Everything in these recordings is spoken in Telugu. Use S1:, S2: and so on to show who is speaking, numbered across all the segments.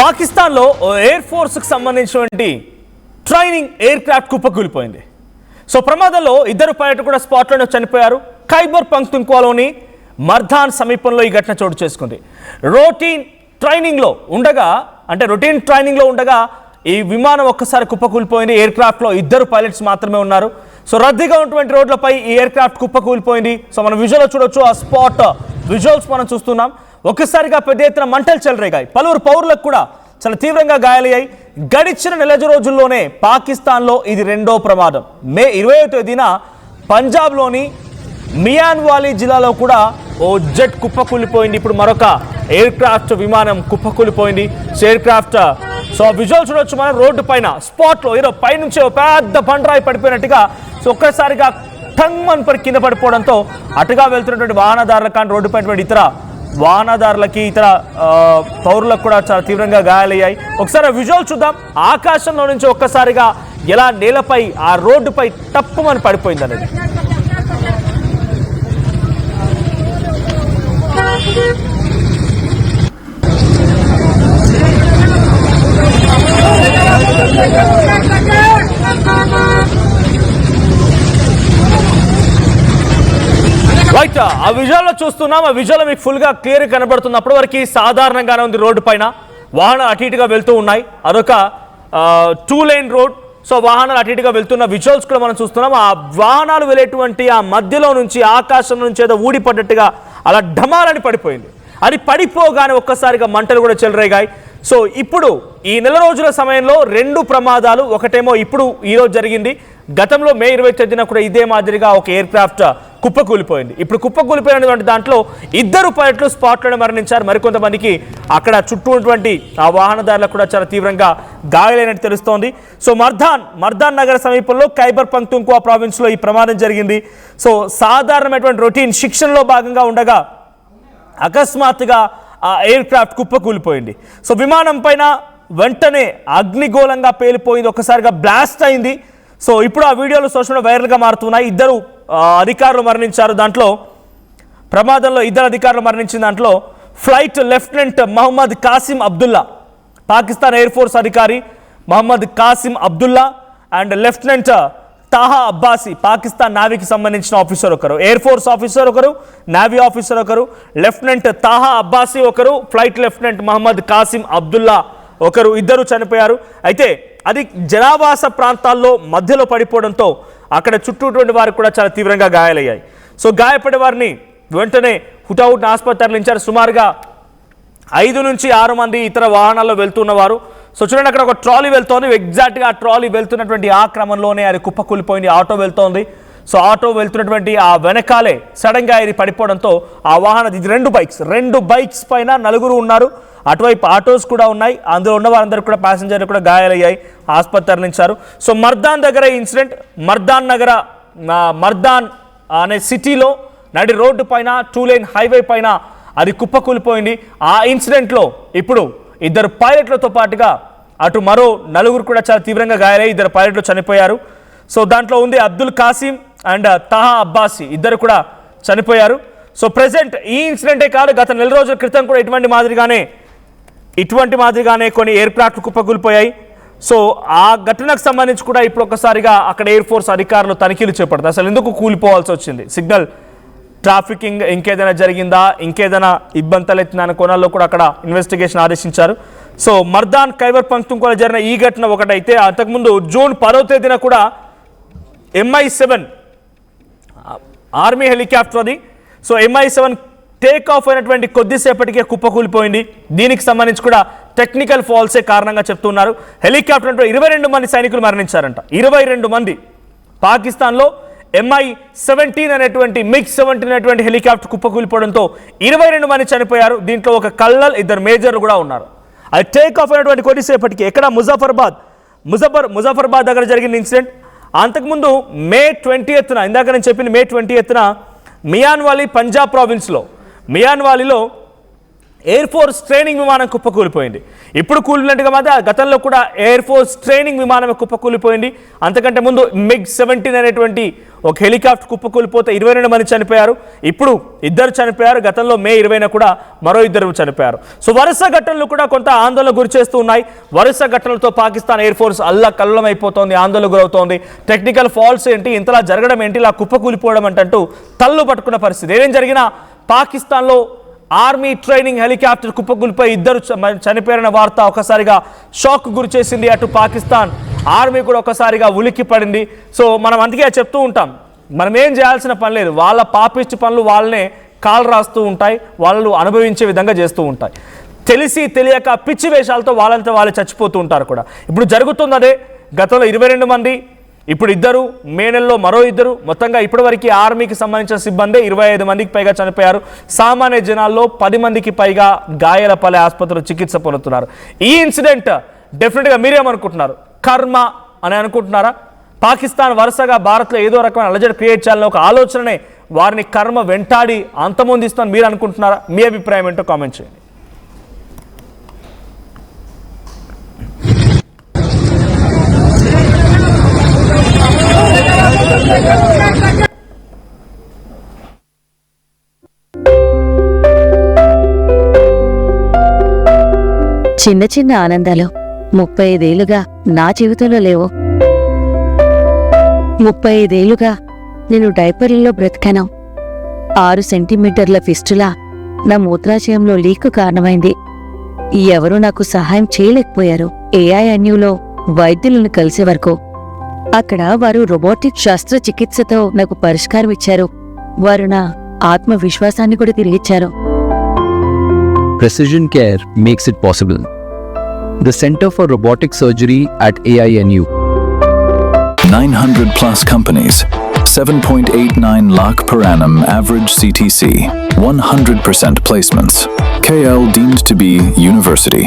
S1: పాకిస్తాన్లో ఎయిర్ ఫోర్స్కి సంబంధించినటువంటి ట్రైనింగ్ ఎయిర్ క్రాఫ్ట్ కుప్పకూలిపోయింది. సో ప్రమాదంలో ఇద్దరు పైలట్లు కూడా స్పాట్లోనే చనిపోయారు. ఖైబర్ పఖ్తూన్ఖ్వాలోని మర్దాన్ సమీపంలో ఈ ఘటన చోటు చేసుకుంది. రొటీన్ ట్రైనింగ్లో ఉండగా ఈ విమానం ఒక్కసారి కుప్పకూలిపోయింది. ఎయిర్ క్రాఫ్ట్లో ఇద్దరు పైలట్స్ మాత్రమే ఉన్నారు. సో రద్దీగా ఉన్నటువంటి రోడ్లపై ఈ ఎయిర్ క్రాఫ్ట్ కుప్పకూలిపోయింది. సో మనం విజువల్లో చూడొచ్చు, ఆ స్పాట్ విజువల్స్ మనం చూస్తున్నాం. ఒక్కసారిగా పెద్ద ఎత్తున మంటలు చెలరేగాయి. పలువురు పౌరులకు కూడా చాలా తీవ్రంగా గాయాలయ్యాయి. గడిచిన నెల రోజుల్లోనే పాకిస్తాన్లో ఇది రెండో ప్రమాదం. మే 20వ తేదీన పంజాబ్లోని మియాన్వాలీ జిల్లాలో కూడా ఓ జెట్ కుప్పకూలిపోయింది. ఇప్పుడు మరొక ఎయిర్ క్రాఫ్ట్ విమానం కుప్పకూలిపోయింది. ఎయిర్ క్రాఫ్ట్ సో విజువల్ చూడొచ్చు మనం. రోడ్డు పైన స్పాట్లో ఏదో పైనుంచి పెద్ద బండరాయి పడిపోయినట్టుగా సో ఒక్కసారిగా టంగ్ పడి కింద పడిపోవడంతో అటుగా వెళ్తున్నటువంటి వాహనదారులకు కానీ రోడ్డు పైన ఇతర వాహనదారులకి ఇతర పౌరులకు కూడా చాలా తీవ్రంగా గాయాలయ్యాయి. ఒకసారి విజువల్ చూద్దాం. ఆకాశంలో నుంచి ఒక్కసారిగా ఎలా నేలపై ఆ రోడ్డుపై టప్పుమని పడిపోయింది అనేది. రైట్, ఆ విజువల్లో చూస్తున్నాం. ఆ విజువల్ మీకు ఫుల్గా క్లియర్ కనబడుతుంది. అప్పటి వరకు సాధారణంగానే ఉంది. రోడ్డు పైన వాహనాలు అటు ఇటుగా వెళ్తూ ఉన్నాయి. అదొక 2 lane రోడ్. సో వాహనాలు అటు ఇటుగా వెళ్తున్న విజువల్స్ కూడా మనం చూస్తున్నాం. ఆ వాహనాలు వెళ్ళేటువంటి ఆ మధ్యలో నుంచి ఆకాశం నుంచి ఏదో ఊడిపడ్డట్టుగా అలా ఢమాలని పడిపోయింది. అది పడిపోగానే ఒక్కసారిగా మంటలు కూడా చెలరేగాయి. సో ఇప్పుడు ఈ నెల రోజుల సమయంలో 2 ప్రమాదాలు, ఒకటేమో ఇప్పుడు ఈరోజు జరిగింది. గతంలో మే 20వ తేదీన కూడా ఇదే మాదిరిగా ఒక ఎయిర్ క్రాఫ్ట్ కుప్పకూలిపోయింది. ఇప్పుడు కుప్పకూలిపోయినటువంటి దాంట్లో ఇద్దరు పైలట్లు స్పాట్లోనే మరణించారు. మరికొంతమందికి అక్కడ చుట్టూ ఉన్నటువంటి ఆ వాహనదారులకు కూడా చాలా తీవ్రంగా గాయాలైనట్టు తెలుస్తోంది. సో మర్దాన్ నగర సమీపంలో ఖైబర్ పఖ్తూన్ఖ్వా ప్రావిన్స్లో ఈ ప్రమాదం జరిగింది. సో సాధారణమైనటువంటి రొటీన్ శిక్షణలో భాగంగా ఉండగా అకస్మాత్తుగా ఆ ఎయిర్ క్రాఫ్ట్ కుప్పకూలిపోయింది. సో విమానం పైన వెంటనే అగ్నిగోళంగా పేలిపోయింది. ఒక్కసారిగా బ్లాస్ట్ అయింది. సో ఇప్పుడు ఆ వీడియోలు సోషల్ మీడియా వైరల్గా మారుతున్నాయి. ఇద్దరు అధికారులు మరణించారు. దాంట్లో ప్రమాదంలో ఇద్దరు అధికారులు మరణించిన దాంట్లో flight lieutenant Mohammad Qasim Abdullah, Pakistan air force అధికారి మహమ్మద్ కాసిం అబ్దుల్లా, అండ్ లెఫ్టినెంట్ తాహా అబ్బాసి, పాకిస్తాన్ నావీకి సంబంధించిన ఆఫీసర్ ఒకరు, ఎయిర్ ఫోర్స్ ఆఫీసర్ ఒకరు, నావీ ఆఫీసర్ ఒకరు, లెఫ్టినెంట్ తాహా అబ్బాసి ఒకరు, ఫ్లైట్ లెఫ్టినెంట్ మహమ్మద్ కాసిం అబ్దుల్లా ఒకరు, ఇద్దరు చనిపోయారు. అయితే అది జనావాస ప్రాంతాల్లో మధ్యలో పడిపోవడంతో అక్కడ చుట్టూటువంటి వారికి కూడా చాలా తీవ్రంగా గాయాలయ్యాయి. సో గాయపడే వారిని వెంటనే హుటాహుటిన ఆసుపత్రి తరలించారు. సుమారుగా 5 నుంచి 6 మంది ఇతర వాహనాల్లో వెళ్తున్నవారు. సో చూడండి, అక్కడ ఒక ట్రాలీ వెళ్తోంది. ఎగ్జాక్ట్గా ఆ ట్రాలీ వెళ్తున్నటువంటి ఆ క్రమంలోనే అది కుప్పకూలిపోయింది. ఆటో వెళ్తోంది. సో ఆటో వెళ్తున్నటువంటి ఆ వెనకాలే సడన్గా ఇది పడిపోవడంతో ఆ వాహనం, ఇది 2 బైక్స్ పైన 4 ఉన్నారు. అటువైపు ఆటోస్ కూడా ఉన్నాయి. అందులో ఉన్న వారందరూ కూడా ప్యాసింజర్లు కూడా గాయాలయ్యాయి, ఆసుపత్రి తరలించారు. సో మర్దాన్ దగ్గర ఇన్సిడెంట్. మర్దాన్ అనే సిటీలో నడి రోడ్డు పైన 2 lane హైవే పైన అది కుప్పకూలిపోయింది. ఆ ఇన్సిడెంట్లో ఇప్పుడు ఇద్దరు పైలట్లతో పాటుగా అటు మరో 4 కూడా చాలా తీవ్రంగా గాయాలయ్యి 2 పైలట్లు చనిపోయారు. సో దాంట్లో ఉంది అబ్దుల్ కాసిం అండ్ తాహా అబ్బాసి, ఇద్దరు కూడా చనిపోయారు. సో ప్రెసెంట్ ఈ ఇన్సిడెంటే కాదు, గత నెల రోజుల క్రితం కూడా ఇటువంటి మాదిరిగానే కొన్ని ఎయిర్ క్రాఫ్ట్లు కుప్పకూలిపోయాయి. సో ఆ ఘటనకు సంబంధించి కూడా ఇప్పుడు ఒక్కసారిగా అక్కడ ఎయిర్ ఫోర్స్ అధికారులు తనిఖీలు చేపడతారు. అసలు ఎందుకు కూలిపోవాల్సి వచ్చింది, సిగ్నల్ ట్రాఫికింగ్ ఇంకేదైనా జరిగిందా, ఇంకేదైనా ఇబ్బంది తలెత్తిన అనే కోణాల్లో కూడా అక్కడ ఇన్వెస్టిగేషన్ ఆదేశించారు. సో మర్దాన్ ఖైబర్ పఖ్తూన్ఖ్వాలో జరిగిన ఈ ఘటన ఒకటైతే, అంతకుముందు జూన్ 10వ తేదీన కూడా MI-7 ఆర్మీ హెలికాప్టర్ అది. సో MI-7 టేక్ ఆఫ్ అయినటువంటి కొద్దిసేపటికే కుప్పకూలిపోయింది. దీనికి సంబంధించి కూడా టెక్నికల్ ఫాల్సే కారణంగా చెప్తున్నారు. హెలికాప్టర్ 22 మంది సైనికులు మరణించారంట. 22 మంది. పాకిస్తాన్లో MI-17 అనేటువంటి MiG-17 అనేటువంటి హెలికాప్టర్ కుప్పకూలిపోవడంతో 22 మంది చనిపోయారు. దీంట్లో ఒక కల్నల్, 2 మేజర్లు కూడా ఉన్నారు. అది టేక్ ఆఫ్ అయినటువంటి కొద్దిసేపటికి ఎక్కడ ముజఫర్బాద్ దగ్గర జరిగిన ఇన్సిడెంట్. అంతకుముందు మే 20న, ఇందాక నేను చెప్పిన మే 20న మియాన్వాలీ పంజాబ్ ప్రావిన్స్లో మియాన్వాలీలో ఎయిర్ ఫోర్స్ ట్రైనింగ్ విమానం కుప్పకూలిపోయింది. ఇప్పుడు కూలినట్టుగా మాత్రం గతంలో కూడా ఎయిర్ ఫోర్స్ ట్రైనింగ్ విమానం కుప్పకూలిపోయింది. అంతకంటే ముందు MiG-17 అనేటువంటి ఒక హెలికాప్టర్ కుప్పకూలిపోతే 22 మంది చనిపోయారు. ఇప్పుడు 2 చనిపోయారు. గతంలో మే 20న కూడా మరో 2 చనిపోయారు. సో వరుస ఘటనలు కూడా కొంత ఆందోళన గురి చేస్తూ ఉన్నాయి. వరుస ఘటనలతో పాకిస్తాన్ ఎయిర్ ఫోర్స్ అల్లకల్లోలం అయిపోతోంది, ఆందోళన గురవుతోంది. టెక్నికల్ ఫాల్ట్స్ ఏంటి, ఇంతలా జరగడం ఏంటి, ఇలా కుప్పకూలిపోవడం అంటూ తల్లు పట్టుకున్న పరిస్థితి. ఏం జరిగినా పాకిస్తాన్లో ఆర్మీ ట్రైనింగ్ హెలికాప్టర్ కుప్పకూలిపై 2 చనిపోయిన వార్త ఒకసారిగా షాక్ గురి చేసింది. అటు పాకిస్తాన్ ఆర్మీ కూడా ఒకసారిగా ఉలిక్కి పడింది. సో మనం అందుకే చెప్తూ ఉంటాం, మనం ఏం చేయాల్సిన పని లేదు, వాళ్ళ పాపిష్టి పనులు వాళ్ళనే కాలు రాస్తూ ఉంటాయి, వాళ్ళు అనుభవించే విధంగా చేస్తూ ఉంటాయి. తెలిసి తెలియక పిచ్చి వేషాలతో వాళ్ళంతా వాళ్ళు చచ్చిపోతూ ఉంటారు కూడా. ఇప్పుడు జరుగుతుంది అదే. గతంలో 22 మంది, ఇప్పుడు 2, మే నెలలో మరో 2, మొత్తంగా ఇప్పటివరకు ఆర్మీకి సంబంధించిన సిబ్బంది 25 మందికి పైగా చనిపోయారు. సామాన్య జనాల్లో 10 మందికి పైగా గాయాలపాలై ఆసుపత్రిలో చికిత్స పొందుతున్నారు. ఈ ఇన్సిడెంట్ డెఫినెట్గా మీరేమనుకుంటున్నారు? కర్మ అని అనుకుంటున్నారా? పాకిస్తాన్ వరుసగా భారత్లో ఏదో రకమైన అలజడి క్రియేట్ చేయాలని ఒక ఆలోచననే వారిని కర్మ వెంటాడి అంతమొందిస్తాను మీరు అనుకుంటున్నారా? మీ అభిప్రాయం ఏంటో కామెంట్ చేయండి.
S2: చిన్న చిన్న ఆనందాలు 35 ఏళ్లుగా నా జీవితంలో లేవు. 35 ఏళ్లుగా నేను డైపర్లలో బ్రతికాను. 6 సెంటీమీటర్ల ఫిస్టులా నా మూత్రాశయంలో లీకు కారణమైంది. ఎవరూ నాకు సహాయం చేయలేకపోయారు. ఏఐఎన్యూలో వైద్యులను కలిసే వరకు. అక్కడ వారు రోబోటిక్ శస్త్రచికిత్సతో నాకు పరిష్కారం ఇచ్చారు. వారు నా ఆత్మవిశ్వాసాన్ని కూడా తిరిగిచ్చారు.
S3: Precision Care makes it possible. The Center for Robotic Surgery at AINU.
S4: 900 plus companies, 7.89 lakh per annum average CTC, 100% placements. KL deemed to be university.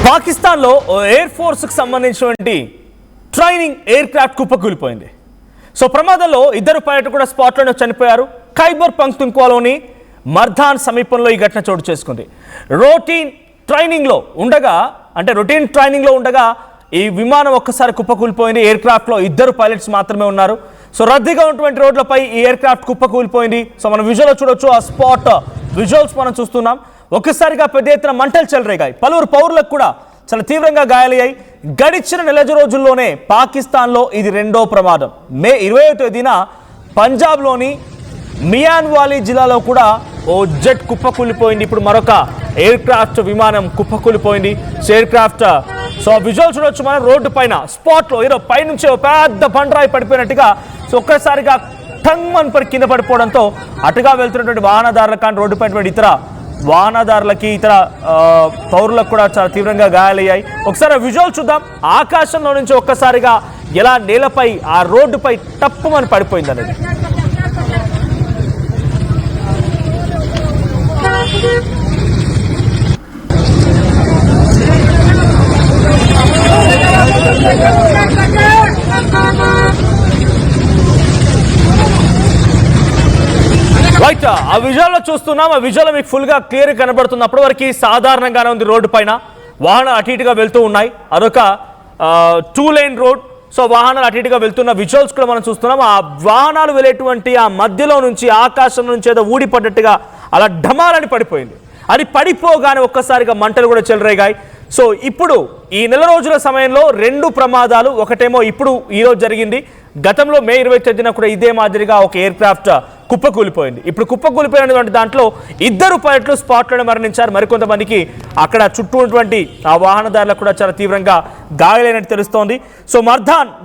S1: పాకిస్తాన్లో ఎయిర్ ఫోర్స్కి సంబంధించినటువంటి ట్రైనింగ్ ఎయిర్ క్రాఫ్ట్ కుప్పకూలిపోయింది. సో ప్రమాదంలో 2 పైలట్లు కూడా స్పాట్లోనే చనిపోయారు. ఖైబర్ పఖ్తుంఖ్వాలోని మర్దాన్ సమీపంలో ఈ ఘటన చోటు చేసుకుంది. రొటీన్ ట్రైనింగ్లో ఉండగా ఈ విమానం ఒక్కసారి కుప్పకూలిపోయింది. ఎయిర్ క్రాఫ్ట్లో 2 పైలట్స్ మాత్రమే ఉన్నారు. సో రద్దీగా ఉన్నటువంటి రోడ్లపై ఈ ఎయిర్ క్రాఫ్ట్ కుప్పకూలిపోయింది. సో మనం విజువల్ చూడొచ్చు, ఆ స్పాట్ విజువల్స్ మనం చూస్తున్నాం. ఒక్కసారిగా పెద్ద ఎత్తున మంటలు చెలరేగాయి. పలువురు పౌరులకు కూడా చాలా తీవ్రంగా గాయాలయ్యాయి. గడిచిన నెల రోజుల్లోనే పాకిస్తాన్లో ఇది 2వ ప్రమాదం. మే 20వ తేదీన పంజాబ్లోని మియాన్వాలీ జిల్లాలో కూడా ఓ జెట్ కుప్పకూలిపోయింది. ఇప్పుడు మరొక ఎయిర్ క్రాఫ్ట్ విమానం కుప్పకూలిపోయింది. ఎయిర్ క్రాఫ్ట్ సో విజువల్ చూడొచ్చు మనం. రోడ్డు పైన స్పాట్లో ఏదో పైనుంచి ఒక పెద్ద బండరాయి పడిపోయినట్టుగా సో ఒక్కసారిగా టంగ్ పడి కింద పడిపోవడంతో అటుగా వెళ్తున్నటువంటి వాహనదారులకు కానీ రోడ్డు పైన ఇతర వాహనదారులకి ఇతర పౌరులకు కూడా చాలా తీవ్రంగా గాయాలయ్యాయి. ఒకసారి విజువల్ చూద్దాం. ఆకాశంలో నుంచి ఒక్కసారిగా ఎలా నేలపై ఆ రోడ్డుపై టప్పుమని పడిపోయింది అనేది. రైట్, ఆ విజువల్లో చూస్తున్నాం. ఆ విజువల్ మీకు ఫుల్గా క్లియర్ కనబడుతుంది. అప్పటి వరకు సాధారణంగానే ఉంది. రోడ్డు పైన వాహనాలు అటు ఇటుగా వెళ్తూ ఉన్నాయి. అదొక 2 లేన్ రోడ్. సో వాహనాలు అటు ఇటుగా వెళ్తున్న విజువల్స్ కూడా మనం చూస్తున్నాం. ఆ వాహనాలు వెళ్ళేటువంటి ఆ మధ్యలో నుంచి ఆకాశం నుంచి ఏదో ఊడిపడ్డట్టుగా అలా ఢమాలని పడిపోయింది. అది పడిపోగానే ఒక్కసారిగా మంటలు కూడా చెలరేగాయి. సో ఇప్పుడు ఈ నెల రోజుల సమయంలో 2 ప్రమాదాలు. ఒకటేమో ఇప్పుడు ఈరోజు జరిగింది. గతంలో మే 20వ తేదీన కూడా ఇదే మాదిరిగా ఒక ఎయిర్ క్రాఫ్ట్ కుప్పకూలిపోయింది. ఇప్పుడు కుప్పకూలిపోయినటువంటి దాంట్లో 2 పైలట్లు స్పాట్లోనే మరణించారు. మరికొంతమందికి అక్కడ చుట్టూ ఉన్నటువంటి ఆ వాహనదారులకు కూడా చాలా తీవ్రంగా గాయాలైనట్టు తెలుస్తోంది. సో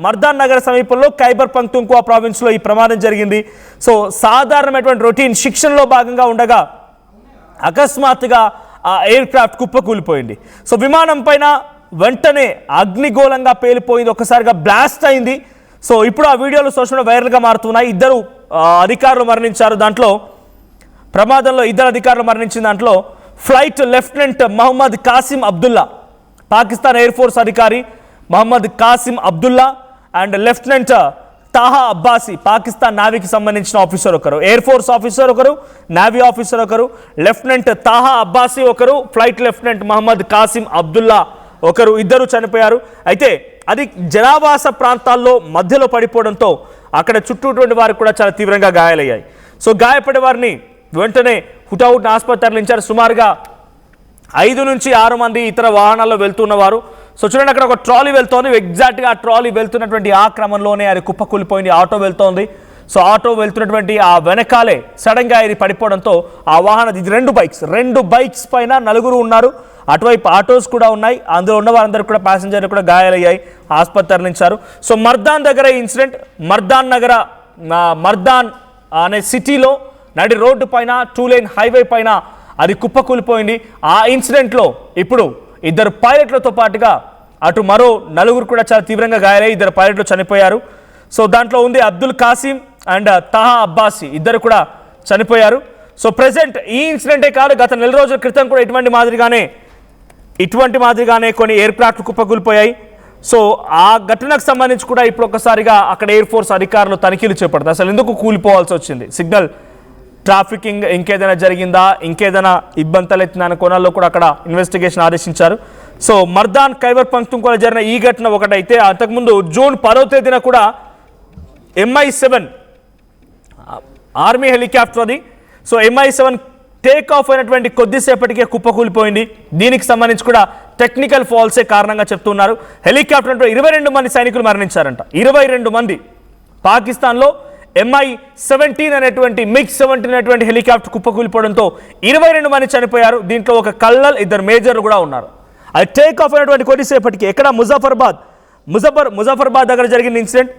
S1: మర్దాన్ నగర సమీపంలో ఖైబర్ పఖ్తుంఖ్వా ప్రావిన్స్లో ఈ ప్రమాదం జరిగింది. సో సాధారణమైనటువంటి రొటీన్ శిక్షణలో భాగంగా ఉండగా అకస్మాత్తుగా ఆ ఎయిర్ క్రాఫ్ట్ కుప్పకూలిపోయింది. సో విమానం పైన వెంటనే అగ్నిగోళంగా పేలిపోయింది. ఒక్కసారిగా బ్లాస్ట్ అయింది. సో ఇప్పుడు ఆ వీడియోలు సోషల్ మీడియా వైరల్గా మారుతున్నాయి. 2 అధికారులు మరణించారు. దాంట్లో ప్రమాదంలో 2 అధికారులు మరణించిన దాంట్లో flight lieutenant Mohammad Qasim Abdullah, Pakistan air force అధికారి మహమ్మద్ కాసిం అబ్దుల్లా అండ్ లెఫ్టినెంట్ తాహా అబ్బాసీ పాకిస్తాన్ నావీకి సంబంధించిన ఆఫీసర్ ఒకరు, ఎయిర్ ఫోర్స్ ఆఫీసర్ ఒకరు, నావీ ఆఫీసర్ ఒకరు, లెఫ్టినెంట్ తాహా అబ్బాసీ ఒకరు, ఫ్లైట్ లెఫ్టినెంట్ మహమ్మద్ కాసిం అబ్దుల్లా ఒకరు, ఇద్దరు చనిపోయారు. అయితే అది జనావాస ప్రాంతాల్లో మధ్యలో పడిపోవడంతో అక్కడ చుట్టూటువంటి వారికి కూడా చాలా తీవ్రంగా గాయాలయ్యాయి. సో గాయపడే వారిని వెంటనే హుటాహుట్ ఆసుపత్రి తరలించారు. సుమారుగా 5 నుంచి 6 మంది ఇతర వాహనాల్లో వెళ్తున్నవారు. సో చూడండి, అక్కడ ఒక ట్రాలీ వెళ్తోంది. ఎగ్జాక్ట్గా ఆ ట్రాలీ వెళ్తున్నటువంటి ఆ క్రమంలోనే అది కుప్పకూలిపోయింది. ఆటో వెళ్తోంది. సో ఆటో వెళ్తున్నటువంటి ఆ వెనకాలే సడన్గా ఇది పడిపోవడంతో ఆ వాహనం, ఇది 2 బైక్స్ పైన 4 ఉన్నారు. అటువైపు ఆటోస్ కూడా ఉన్నాయి. అందులో ఉన్న వారందరూ కూడా ప్యాసింజర్లు కూడా గాయాలయ్యాయి, ఆసుపత్రి తరలించారు. సో మర్దాన్ దగ్గర ఇన్సిడెంట్, మర్దాన్ అనే సిటీలో నడి రోడ్డు పైన 2 లేన్ హైవే పైన అది కుప్పకూలిపోయింది. ఆ ఇన్సిడెంట్లో ఇప్పుడు 2 పైలట్లతో పాటుగా అటు మరో 4 కూడా చాలా తీవ్రంగా గాయాలయ్యి 2 పైలట్లు చనిపోయారు. సో దాంట్లో ఉంది అబ్దుల్ కాసిం అండ్ తాహా అబ్బాసీ, ఇద్దరు కూడా చనిపోయారు. సో ప్రెసెంట్ ఈ ఇన్సిడెంటే కాదు, గత 4 రోజుల క్రితం కూడా ఇటువంటి మాదిరిగానే కొన్ని ఎయిర్ క్రాఫ్ట్లు కుప్పకూలిపోయాయి. సో ఆ ఘటనకు సంబంధించి కూడా ఇప్పుడు ఒక్కసారిగా అక్కడ ఎయిర్ ఫోర్స్ అధికారులు తనిఖీలు చేపడతారు. అసలు ఎందుకు కూలిపోవాల్సి వచ్చింది, సిగ్నల్ ట్రాఫికింగ్ ఇంకేదైనా జరిగిందా, ఇంకేదైనా ఇబ్బంది తలెత్తిన అనే కోణాల్లో కూడా అక్కడ ఇన్వెస్టిగేషన్ ఆదేశించారు. సో మర్దాన్ ఖైబర్ పఖ్తూన్ఖ్వాలో జరిగిన ఈ ఘటన ఒకటైతే, అంతకుముందు జూన్ 10వ తేదీన కూడా MI-7 ఆర్మీ హెలికాప్టర్ అది. సో MI-7 టేక్ ఆఫ్ అయినటువంటి కొద్దిసేపటికే కుప్పకూలిపోయింది. దీనికి సంబంధించి కూడా టెక్నికల్ ఫాల్సే కారణంగా చెప్తున్నారు. హెలికాప్టర్ 22 మంది సైనికులు మరణించారంట. 22 మంది. పాకిస్తాన్లో MI-17 అనేటువంటి MiG-17 అనేటువంటి హెలికాప్టర్ కుప్పకూలిపోవడంతో 22 మంది చనిపోయారు. దీంట్లో ఒక కల్నల్, 2 మేజర్లు కూడా ఉన్నారు. అది టేక్ ఆఫ్ అయినటువంటి కొద్దిసేపటికి ఎక్కడ ముజఫర్బాద్ దగ్గర జరిగిన ఇన్సిడెంట్.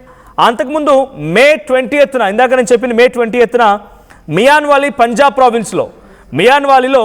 S1: అంతకుముందు మే 20న, ఇందాక నేను చెప్పిన మే 20న మియాన్వాలీ పంజాబ్ ప్రావిన్స్లో మియాన్వాలీలో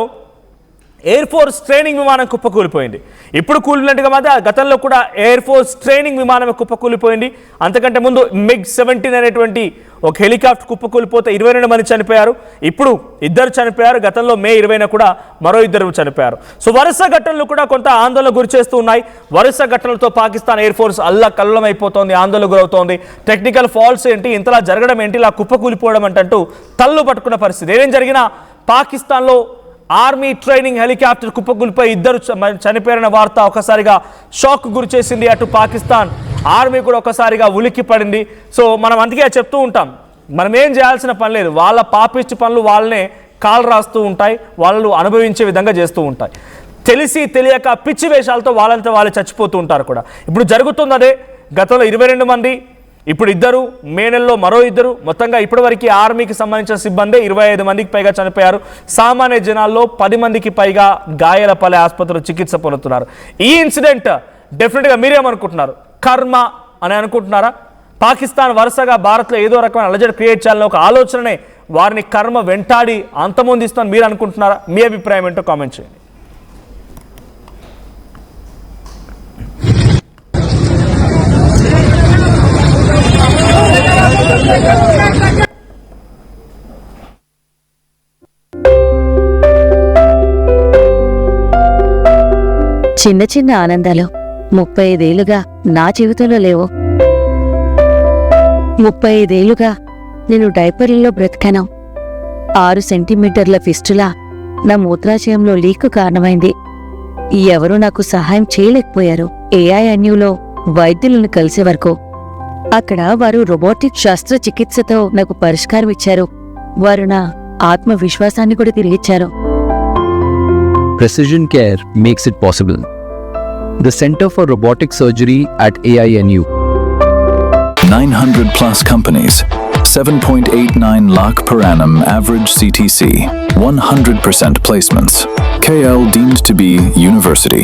S1: ఎయిర్ ఫోర్స్ ట్రైనింగ్ విమానం కుప్పకూలిపోయింది. ఇప్పుడు కూలినట్టుగా మాత్రం గతంలో కూడా ఎయిర్ ఫోర్స్ ట్రైనింగ్ విమానం కుప్పకూలిపోయింది. అంతకంటే ముందు MiG-17 అనేటువంటి ఒక హెలికాప్టర్ కుప్పకూలిపోతే 22 మంది చనిపోయారు. ఇప్పుడు 2 చనిపోయారు. గతంలో మే 20న కూడా మరో 2 చనిపోయారు. సో వరుస ఘటనలు కూడా కొంత ఆందోళన గురిచేస్తూ ఉన్నాయి. వరుస ఘటనలతో పాకిస్తాన్ ఎయిర్ ఫోర్స్ అల్లకల్లం అయిపోతోంది, ఆందోళన గురవుతోంది. టెక్నికల్ ఫాల్ట్స్ ఏంటి, ఇంతలా జరగడం ఏంటి, ఇలా కుప్పకూలిపోవడం అంటూ తల్లు పట్టుకున్న పరిస్థితి. ఏమేం జరిగినా పాకిస్తాన్లో ఆర్మీ ట్రైనింగ్ హెలికాప్టర్ కుప్పకూలిపోయి 2 చనిపోయిన వార్త ఒకసారిగా షాక్ గురి చేసింది. అటు పాకిస్తాన్ ఆర్మీ కూడా ఒకసారిగా ఉలిక్కి పడింది. సో మనం అందుకే చెప్తూ ఉంటాం, మనం ఏం చేయాల్సిన పని లేదు, వాళ్ళ పాపిష్టి పనులు వాళ్ళనే కాలు రాస్తూ ఉంటాయి, వాళ్ళు అనుభవించే విధంగా చేస్తూ ఉంటాయి. తెలిసి తెలియక పిచ్చి వేషాలతో వాళ్ళంతా వాళ్ళు చచ్చిపోతూ ఉంటారు కూడా. ఇప్పుడు జరుగుతుంది అదే. గతంలో 22 మంది, ఇప్పుడు 2, మే నెలలో మరో 2, మొత్తంగా ఇప్పటివరకు ఆర్మీకి సంబంధించిన సిబ్బంది 25 మందికి పైగా చనిపోయారు. సామాన్య జనాల్లో 10 మందికి పైగా గాయాల పాలై ఆసుపత్రిలో చికిత్స పొందుతున్నారు. ఈ ఇన్సిడెంట్ డెఫినెట్గా మీరేమనుకుంటున్నారు, కర్మ అని అనుకుంటున్నారా? పాకిస్తాన్ వరుసగా భారత్లో ఏదో రకమైన అలజడి క్రియేట్ చేయాలని ఒక ఆలోచననే వారిని కర్మ వెంటాడి అంతమొందిస్తాను మీరు అనుకుంటున్నారా? మీ అభిప్రాయం ఏంటో కామెంట్ చేయండి.
S2: చిన్న చిన్న ఆనందాలు 35 ఏళ్లుగా నా జీవితంలో లేవు. 35 ఏళ్లుగా నేను డైపర్లలో బ్రతికాను. 6 సెంటీమీటర్ల ఫిస్టులా నా మూత్రాశయంలో లీకు కారణమైంది. ఎవరూ నాకు సహాయం చేయలేకపోయారు. AINUలో వైద్యులను కలిసే వరకు. అక్కడ వారు రోబోటిక్ శస్త్రచికిత్సతో నాకు పరిష్కారం ఇచ్చారు. వారు నా ఆత్మవిశ్వాసాన్ని కూడా తిరిగిచ్చారు.
S3: Precision care makes it possible. The Center for Robotic Surgery at AINU.
S4: 900 plus companies, 7.89 lakh per annum average CTC, 100% placements. KL deemed to be university.